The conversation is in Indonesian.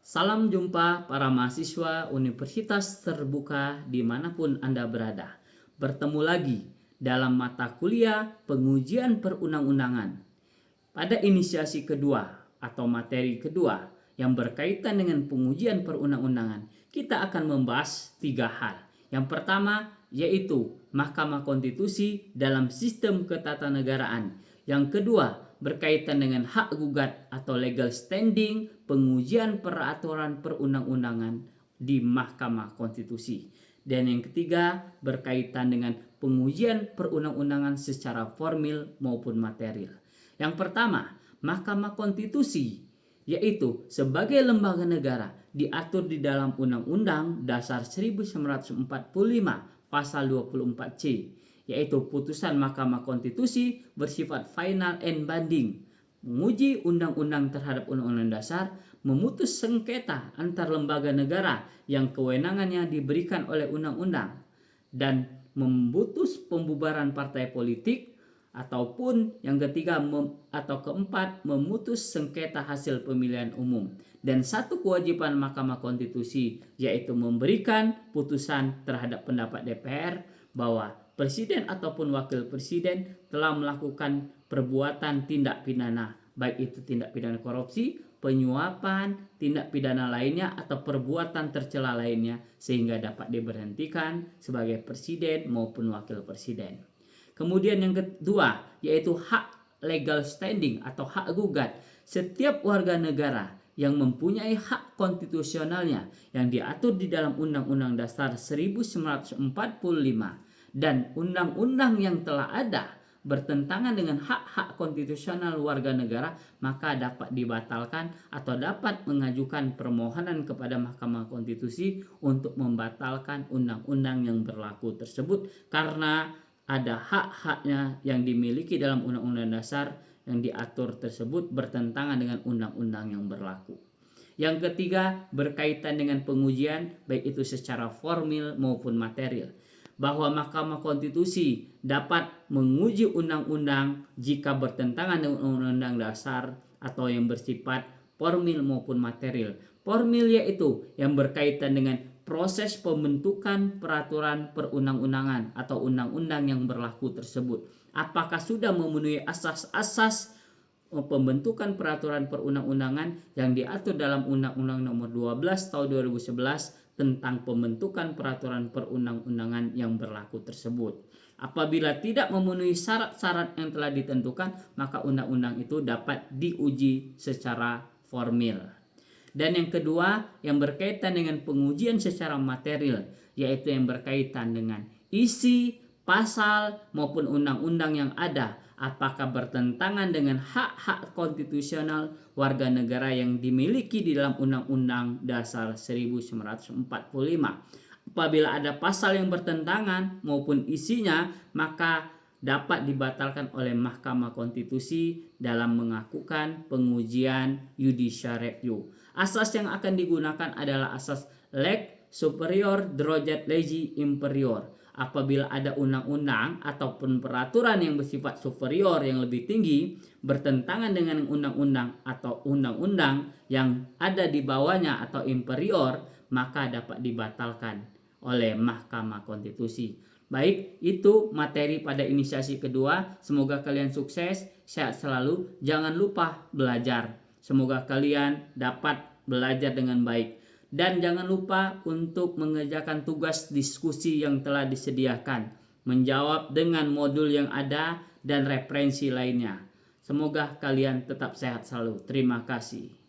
Salam jumpa para mahasiswa Universitas Terbuka dimanapun Anda berada. Bertemu lagi dalam mata kuliah pengujian perundang-undangan. Pada inisiasi kedua atau materi kedua yang berkaitan dengan pengujian perundang-undangan, kita akan membahas 3 hal. Yang pertama yaitu Mahkamah Konstitusi dalam sistem ketatanegaraan. Yang kedua berkaitan dengan hak gugat atau legal standing pengujian peraturan perundang-undangan di Mahkamah Konstitusi. Dan yang ketiga berkaitan dengan pengujian perundang-undangan secara formil maupun material. Yang pertama, Mahkamah Konstitusi yaitu sebagai lembaga negara diatur di dalam Undang-Undang Dasar 1945 pasal 24C, yaitu putusan Mahkamah Konstitusi bersifat final and binding, menguji undang-undang terhadap Undang-Undang Dasar, memutus sengketa antar lembaga negara yang kewenangannya diberikan oleh undang-undang, dan memutus pembubaran partai politik, ataupun yang ketiga atau keempat memutus sengketa hasil pemilihan umum. Dan satu kewajiban Mahkamah Konstitusi yaitu memberikan putusan terhadap pendapat DPR bahwa presiden ataupun wakil presiden telah melakukan perbuatan tindak pidana, baik itu tindak pidana korupsi, penyuapan, tindak pidana lainnya atau perbuatan tercela lainnya, sehingga dapat diberhentikan sebagai presiden maupun wakil presiden. Kemudian yang kedua yaitu hak legal standing atau hak gugat. Setiap warga negara yang mempunyai hak konstitusionalnya yang diatur di dalam Undang-Undang Dasar 1945 dan undang-undang yang telah ada bertentangan dengan hak-hak konstitusional warga negara, maka dapat dibatalkan atau dapat mengajukan permohonan kepada Mahkamah Konstitusi untuk membatalkan undang-undang yang berlaku tersebut karena ada hak-haknya yang dimiliki dalam Undang-Undang Dasar yang diatur tersebut bertentangan dengan undang-undang yang berlaku. Yang ketiga berkaitan dengan pengujian baik itu secara formil maupun material, bahwa Mahkamah Konstitusi dapat menguji undang-undang jika bertentangan dengan Undang-Undang Dasar atau yang bersifat formil maupun material. Formil yaitu yang berkaitan dengan proses pembentukan peraturan perundang-undangan atau undang-undang yang berlaku tersebut. Apakah sudah memenuhi asas-asas pembentukan peraturan perundang-undangan yang diatur dalam Undang-Undang Nomor 12 Tahun 2011 tentang pembentukan peraturan perundang-undangan yang berlaku tersebut. Apabila tidak memenuhi syarat-syarat yang telah ditentukan, maka undang-undang itu dapat diuji secara formil. Dan yang kedua yang berkaitan dengan pengujian secara material, yaitu yang berkaitan dengan isi, pasal maupun undang-undang yang ada, apakah bertentangan dengan hak-hak konstitusional warga negara yang dimiliki di dalam Undang-Undang Dasar 1945. Apabila ada pasal yang bertentangan maupun isinya, maka dapat dibatalkan oleh Mahkamah Konstitusi dalam melakukan pengujian judicial review. Asas yang akan digunakan adalah asas leg superior derajat legi inferior. Apabila ada undang-undang ataupun peraturan yang bersifat superior yang lebih tinggi bertentangan dengan undang-undang atau undang-undang yang ada di bawahnya atau inferior, maka dapat dibatalkan oleh Mahkamah Konstitusi. Baik, itu materi pada inisiasi kedua. Semoga kalian sukses, sehat selalu, jangan lupa belajar. Semoga kalian dapat belajar dengan baik. Dan jangan lupa untuk mengerjakan tugas diskusi yang telah disediakan, menjawab dengan modul yang ada dan referensi lainnya. Semoga kalian tetap sehat selalu. Terima kasih.